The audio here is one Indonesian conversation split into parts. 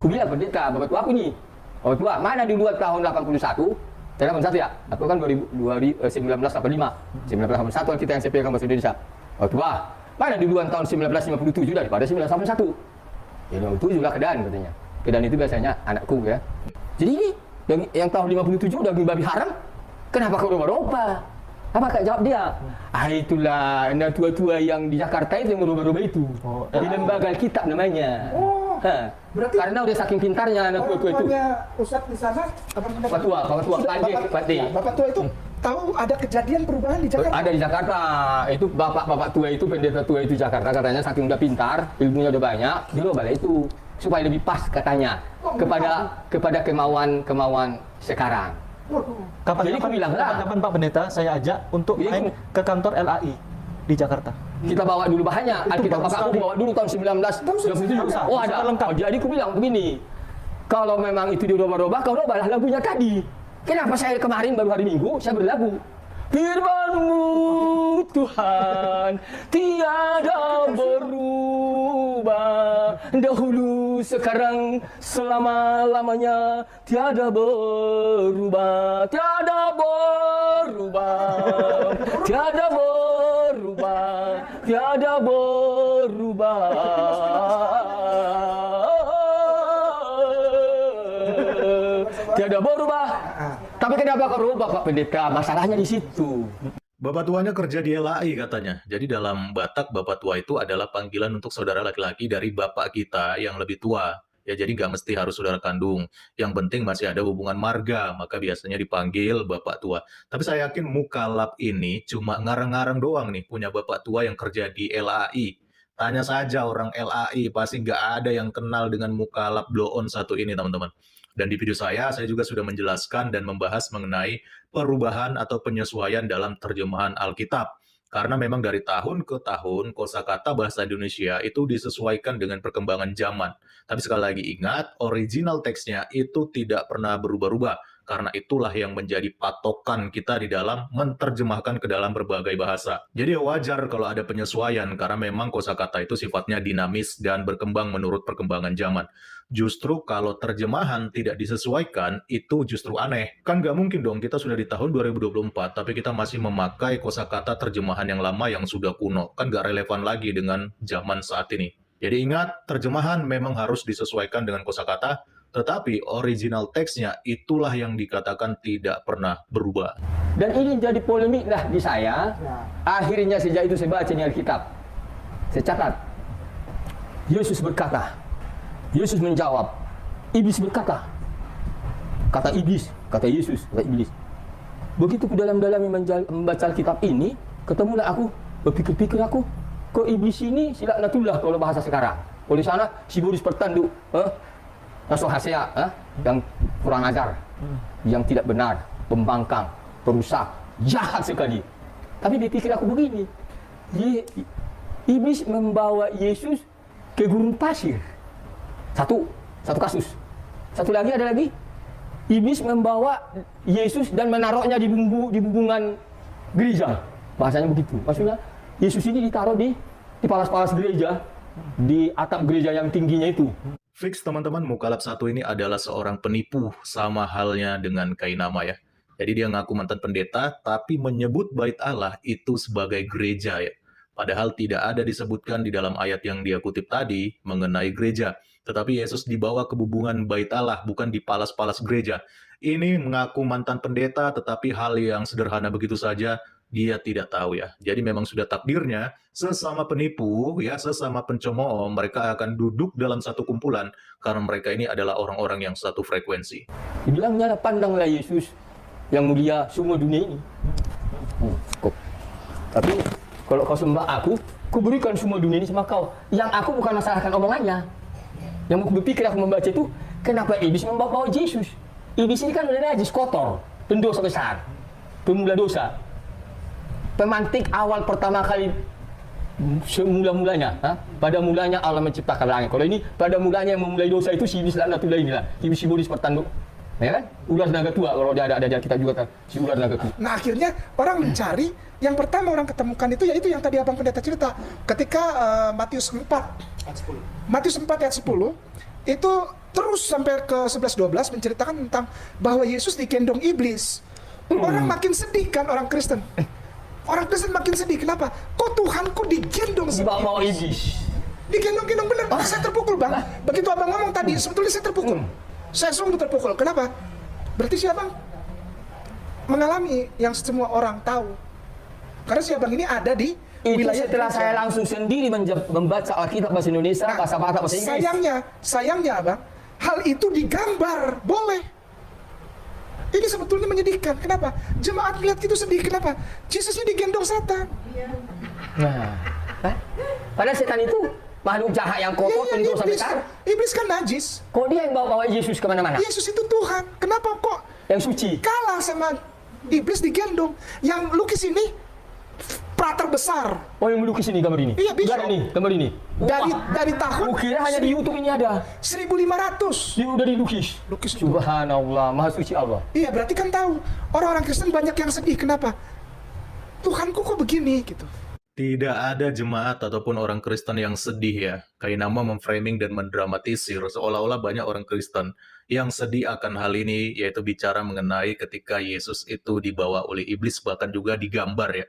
Aku bilang pendeta, bapak tua aku nih. Oh tua, mana duluan tahun 81? Saya 81 ya? Aku kan 1985. 1981 kan kita yang CP kan bahasa Indonesia. Oh tua, mana duluan tahun 1957 daripada 1981? Ya 57 lah kedan katanya. Kedan itu biasanya anakku ya. Jadi ini yang tahun 57 udah babi haram, kenapa kau roba-roba? Apa kak jawab dia? Itulah anak tua-tua yang di Jakarta itu yang roba-roba itu. Di lembaga kitab namanya. Berarti karena udah saking pintarnya anak tua-tua itu. Ustadz di sana, Bapak tua, Bapak tua itu tahu ada kejadian perubahan di Jakarta? Ada di Jakarta. Itu bapak tua itu, pendeta tua itu Jakarta katanya saking udah pintar, ilmunya udah banyak, dia roba itu supaya lebih pas katanya kepada kemauan sekarang. Jadi aku bilang kapan Pak Pendeta saya ajak untuk main ke kantor LAI di Jakarta. Kita bawa dulu bahannya. Alkitab bapak aku bawa dulu tahun 1927. Oh ada lengkap. Jadi aku bilang begini, kalau memang itu dirubah-rubah, kau rubahlah lagunya tadi. Kenapa saya kemarin baru hari Minggu saya berlagu? Firman-Mu Tuhan tiada berubah, dahulu sekarang selama-lamanya tiada berubah, tiada berubah, tiada berubah, tiada berubah. Tiada berubah. Tapi kenapa kau rubah Pak Pendeta? Masalahnya di situ. Bapak tuanya kerja di LAI katanya. Jadi dalam Batak, bapak tua itu adalah panggilan untuk saudara laki-laki dari bapak kita yang lebih tua. Ya, jadi nggak mesti harus saudara kandung. Yang penting masih ada hubungan marga, maka biasanya dipanggil bapak tua. Tapi saya yakin Mukalab ini cuma ngarang-ngarang doang nih, punya bapak tua yang kerja di LAI. Tanya saja orang LAI, pasti nggak ada yang kenal dengan Mukalab blow-on satu ini, teman-teman. Dan di video saya juga sudah menjelaskan dan membahas mengenai perubahan atau penyesuaian dalam terjemahan Alkitab. Karena memang dari tahun ke tahun, kosakata bahasa Indonesia itu disesuaikan dengan perkembangan zaman. Tapi sekali lagi ingat, original teksnya itu tidak pernah berubah-ubah. Karena itulah yang menjadi patokan kita di dalam menerjemahkan ke dalam berbagai bahasa. Jadi wajar kalau ada penyesuaian, karena memang kosakata itu sifatnya dinamis dan berkembang menurut perkembangan zaman. Justru kalau terjemahan tidak disesuaikan, itu justru aneh. Kan nggak mungkin dong kita sudah di tahun 2024, tapi kita masih memakai kosakata terjemahan yang lama yang sudah kuno. Kan nggak relevan lagi dengan zaman saat ini. Jadi ingat, terjemahan memang harus disesuaikan dengan kosakata, tetapi original teksnya itulah yang dikatakan tidak pernah berubah. Dan ini jadi polemik lah di saya. Akhirnya sejak itu saya baca di Alkitab. Saya catat. Yesus berkata, Yesus menjawab, iblis berkata. Kata iblis, kata Yesus, kata iblis. Begitu ke dalam-dalam membaca Alkitab ini, ketemulah aku, berpikir-pikir aku, kok iblis ini silaknatullah kalau bahasa sekarang. Kalau di sana, si Boris pertanduk, Rasul Hasea, yang kurang ajar, yang tidak benar, pembangkang, perusak, jahat sekali. Tapi dipikir aku begini, iblis membawa Yesus ke gurun pasir. Satu kasus. Satu lagi ada lagi, iblis membawa Yesus dan menaruhnya di bumbungan gereja. Bahasanya begitu. Maksudnya Yesus ini ditaruh di palas-palas gereja, di atap gereja yang tingginya itu. Fix teman-teman, Mukalab satu ini adalah seorang penipu, sama halnya dengan Kainama ya. Jadi dia ngaku mantan pendeta, tapi menyebut bait Allah itu sebagai gereja ya. Padahal tidak ada disebutkan di dalam ayat yang dia kutip tadi mengenai gereja. Tetapi Yesus dibawa ke bubungan bait Allah, bukan di palas-palas gereja. Ini mengaku mantan pendeta, tetapi hal yang sederhana begitu saja, dia tidak tahu ya. Jadi memang sudah takdirnya, sesama penipu, ya, sesama pencemooh, mereka akan duduk dalam satu kumpulan, karena mereka ini adalah orang-orang yang satu frekuensi. Dibilangnya, pandanglah Yesus yang mulia semua dunia ini. Tapi kalau kau sembah aku berikan semua dunia ini sama kau. Yang aku bukan masalahkan omongannya. Yang aku berpikir aku membaca itu, kenapa iblis membawa Yesus? Iblis ini kan udah najis, kotor, pendosa besar, pemula dosa. Pemantik awal pertama kali semula-mulanya, pada mulanya Allah menciptakan langit. Kalau ini pada mulanya yang memulai dosa itu si iblis laknatullah inilah, iblis Boris pertanduk. Ya kan? Ular naga tua, kalau dia ada kita juga kan, si ular naga tua. Nah akhirnya orang mencari, yang pertama orang ketemukan itu yaitu yang tadi Abang Pendeta cerita. Ketika Matius 4 ayat 10 itu terus sampai ke 11-12 menceritakan tentang bahwa Yesus digendong iblis. Orang makin sedih kan, orang Kristen. Orang Kristen makin sedih. Kenapa? Kok Tuhanku digendong sama Dibawa iblis? iblis. Digendong-gendong bener. Saya terpukul, Bang. Begitu Abang ngomong tadi, sebetulnya saya terpukul. Saya sungguh terpukul. Kenapa? Berarti si Abang mengalami yang semua orang tahu. Karena si Abang ini ada di Itu wilayah setelah gereja. saya langsung sendiri membaca Alkitab bahasa Indonesia, Nah, bahasa Batak, bahasa Inggris. sayangnya Abang, hal itu digambar, boleh. Ini sebetulnya menyedihkan. Kenapa? Jemaat lihat itu sedih. Kenapa? Yesusnya digendong setan. Nah, padahal setan itu makhluk jahat yang kotor, penjuru sampai sekarang. Iblis kan najis. Kok dia yang bawa Yesus kemana-mana? Yesus itu Tuhan. Kenapa kok Yang suci. kalah sama iblis digendong? Yang lukis ini prater besar. Oh, yang melukis ini gambar ini? Iya, bisa. Gambar ini, gambar ini. Dari tahun Kukira hanya di YouTube ini ada. 1500. Dia udah dilukis. Lukis itu. Subhanallah, maha suci Allah. Iya, berarti kan tahu. Orang-orang Kristen banyak yang sedih. Kenapa? Tuhanku kok begini gitu. Tidak ada jemaat ataupun orang Kristen yang sedih ya. Kainama memframing dan mendramatisir seolah-olah banyak orang Kristen yang sedih akan hal ini, yaitu bicara mengenai ketika Yesus itu dibawa oleh iblis, bahkan juga digambar ya.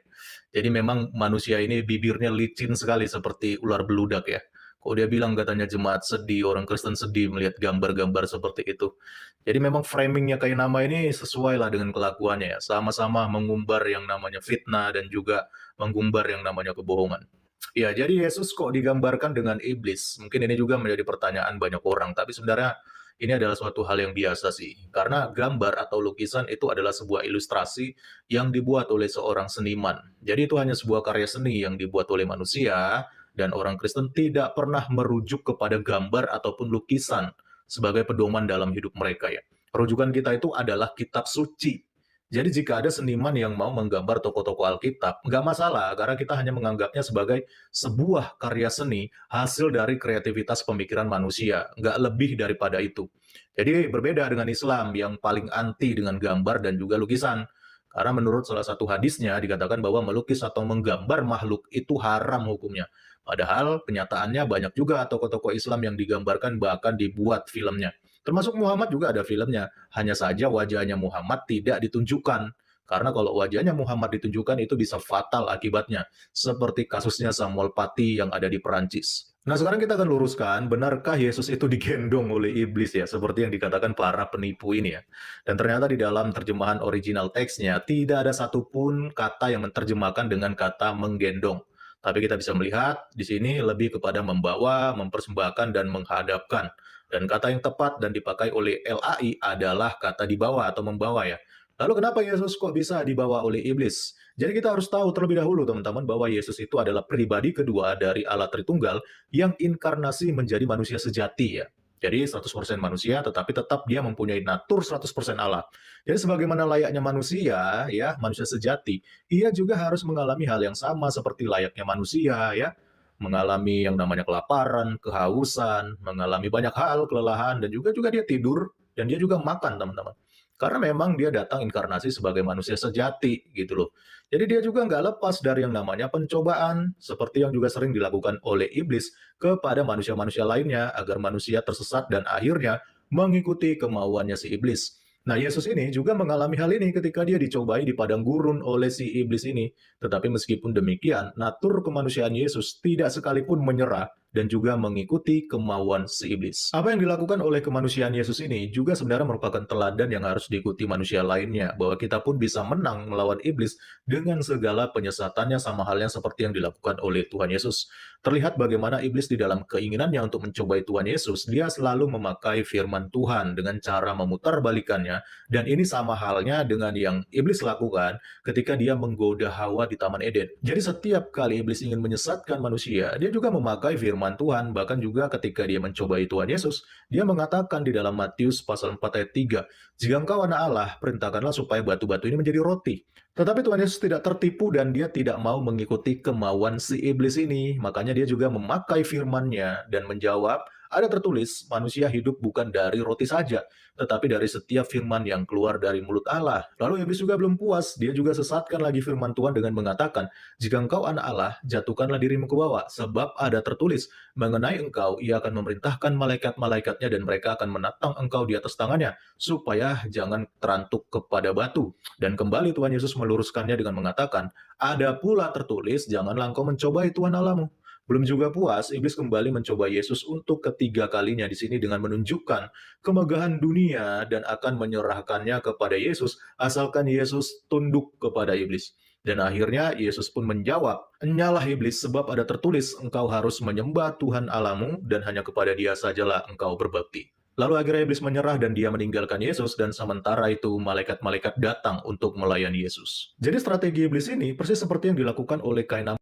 Jadi memang manusia ini bibirnya licin sekali seperti ular beludak ya. Kok dia bilang katanya jemaat sedih, orang Kristen sedih melihat gambar-gambar seperti itu. Jadi memang framingnya Kainama ini sesuai lah dengan kelakuannya ya. Sama-sama mengumbar yang namanya fitnah dan juga mengumbar yang namanya kebohongan. Ya, jadi Yesus kok digambarkan dengan iblis? Mungkin ini juga menjadi pertanyaan banyak orang. Tapi sebenarnya ini adalah suatu hal yang biasa sih. Karena gambar atau lukisan itu adalah sebuah ilustrasi yang dibuat oleh seorang seniman. Jadi itu hanya sebuah karya seni yang dibuat oleh manusia. Dan orang Kristen tidak pernah merujuk kepada gambar ataupun lukisan sebagai pedoman dalam hidup mereka ya. Rujukan kita itu adalah kitab suci. Jadi jika ada seniman yang mau menggambar tokoh-tokoh Alkitab, nggak masalah, karena kita hanya menganggapnya sebagai sebuah karya seni hasil dari kreativitas pemikiran manusia, nggak lebih daripada itu. Jadi berbeda dengan Islam yang paling anti dengan gambar dan juga lukisan. Karena menurut salah satu hadisnya dikatakan bahwa melukis atau menggambar makhluk itu haram hukumnya. Padahal kenyataannya banyak juga tokoh-tokoh Islam yang digambarkan bahkan dibuat filmnya. Termasuk Muhammad juga ada filmnya. Hanya saja wajahnya Muhammad tidak ditunjukkan. Karena kalau wajahnya Muhammad ditunjukkan itu bisa fatal akibatnya. Seperti kasusnya Samuel Paty yang ada di Perancis. Nah sekarang kita akan luruskan, benarkah Yesus itu digendong oleh iblis ya? Seperti yang dikatakan para penipu ini ya. Dan ternyata di dalam terjemahan original teksnya tidak ada satupun kata yang menerjemahkan dengan kata menggendong. Tapi kita bisa melihat di sini lebih kepada membawa, mempersembahkan, dan menghadapkan. Dan kata yang tepat dan dipakai oleh LAI adalah kata dibawa atau membawa ya. Lalu kenapa Yesus kok bisa dibawa oleh iblis? Jadi kita harus tahu terlebih dahulu teman-teman bahwa Yesus itu adalah pribadi kedua dari Allah Tritunggal yang inkarnasi menjadi manusia sejati ya. Jadi 100% manusia tetapi tetap dia mempunyai natur 100% Allah. Jadi sebagaimana layaknya manusia ya, manusia sejati, ia juga harus mengalami hal yang sama seperti layaknya manusia ya. Mengalami yang namanya kelaparan, kehausan, mengalami banyak hal, kelelahan, dan juga dia tidur, dan dia juga makan, teman-teman. Karena memang dia datang inkarnasi sebagai manusia sejati, gitu loh. Jadi dia juga nggak lepas dari yang namanya pencobaan, seperti yang juga sering dilakukan oleh iblis kepada manusia-manusia lainnya, agar manusia tersesat dan akhirnya mengikuti kemauannya si iblis. Nah, Yesus ini juga mengalami hal ini ketika dia dicobai di padang gurun oleh si iblis ini. Tetapi meskipun demikian, natur kemanusiaan Yesus tidak sekalipun menyerah dan juga mengikuti kemauan si iblis. Apa yang dilakukan oleh kemanusiaan Yesus ini juga sebenarnya merupakan teladan yang harus diikuti manusia lainnya, bahwa kita pun bisa menang melawan iblis dengan segala penyesatannya sama halnya seperti yang dilakukan oleh Tuhan Yesus. Terlihat bagaimana iblis di dalam keinginannya untuk mencobai Tuhan Yesus, dia selalu memakai firman Tuhan dengan cara memutarbalikannya, dan ini sama halnya dengan yang iblis lakukan ketika dia menggoda Hawa di Taman Eden. Jadi setiap kali iblis ingin menyesatkan manusia, dia juga memakai firman Tuhan. Bahkan juga ketika dia mencobai Tuhan Yesus, dia mengatakan di dalam Matius pasal 4 ayat 3, "Jika engkau anak Allah, perintahkanlah supaya batu-batu ini menjadi roti." Tetapi Tuhan Yesus tidak tertipu dan dia tidak mau mengikuti kemauan si iblis ini. Makanya dia juga memakai firman-Nya dan menjawab, Ada tertulis, manusia hidup bukan dari roti saja, tetapi dari setiap firman yang keluar dari mulut Allah. Lalu iblis juga belum puas, dia juga sesatkan lagi firman Tuhan dengan mengatakan, jika engkau anak Allah, jatuhkanlah dirimu ke bawah, sebab ada tertulis, mengenai engkau, ia akan memerintahkan malaikat-malaikatnya dan mereka akan menatang engkau di atas tangannya, supaya jangan terantuk kepada batu. Dan kembali Tuhan Yesus meluruskannya dengan mengatakan, ada pula tertulis, janganlah engkau mencobai Tuhan Allahmu. Belum juga puas, iblis kembali mencoba Yesus untuk ketiga kalinya di sini dengan menunjukkan kemegahan dunia dan akan menyerahkannya kepada Yesus asalkan Yesus tunduk kepada iblis. Dan akhirnya Yesus pun menjawab, "Enyalah iblis, sebab ada tertulis, engkau harus menyembah Tuhan Allahmu dan hanya kepada Dia sajalah engkau berbakti." Lalu akhirnya iblis menyerah dan dia meninggalkan Yesus, dan sementara itu malaikat-malaikat datang untuk melayani Yesus. Jadi strategi iblis ini persis seperti yang dilakukan oleh Kain.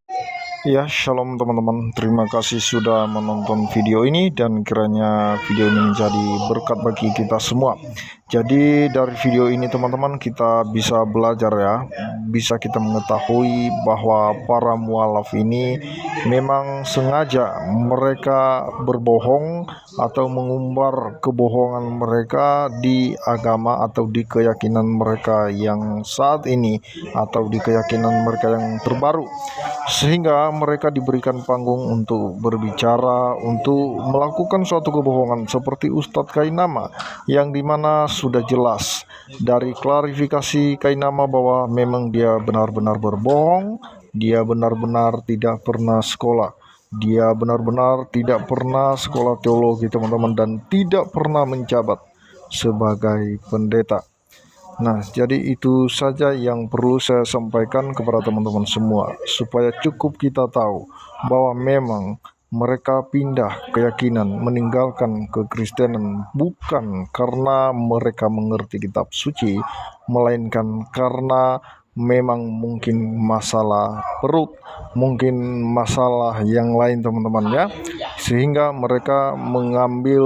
Ya, shalom teman-teman. Terima kasih sudah menonton video ini dan kiranya video ini menjadi berkat bagi kita semua. Jadi dari video ini teman-teman kita bisa belajar ya, bisa kita mengetahui bahwa para mualaf ini memang sengaja mereka berbohong atau mengumbar kebohongan mereka di agama atau di keyakinan mereka yang saat ini atau di keyakinan mereka yang terbaru, sehingga mereka diberikan panggung untuk berbicara, untuk melakukan suatu kebohongan seperti Ustadz Kainama, yang dimana sudah jelas dari klarifikasi Kainama bahwa memang dia benar-benar berbohong, dia benar-benar tidak pernah sekolah, dia benar-benar tidak pernah sekolah teologi teman-teman, dan tidak pernah menjabat sebagai pendeta. Nah, jadi itu saja yang perlu saya sampaikan kepada teman-teman semua, supaya cukup kita tahu bahwa memang mereka pindah keyakinan, meninggalkan kekristenan bukan karena mereka mengerti kitab suci, melainkan karena memang mungkin masalah perut, mungkin masalah yang lain teman-teman ya, sehingga mereka mengambil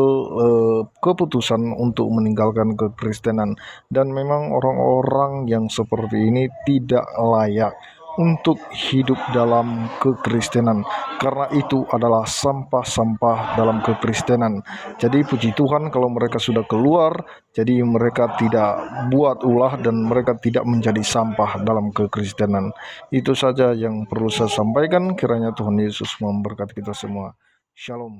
keputusan untuk meninggalkan kekristenan. Dan memang orang-orang yang seperti ini tidak layak untuk hidup dalam kekristenan, karena itu adalah sampah-sampah dalam kekristenan. Jadi puji Tuhan kalau mereka sudah keluar, jadi mereka tidak buat ulah dan mereka tidak menjadi sampah dalam kekristenan. Itu saja yang perlu saya sampaikan. Kiranya Tuhan Yesus memberkati kita semua. Shalom.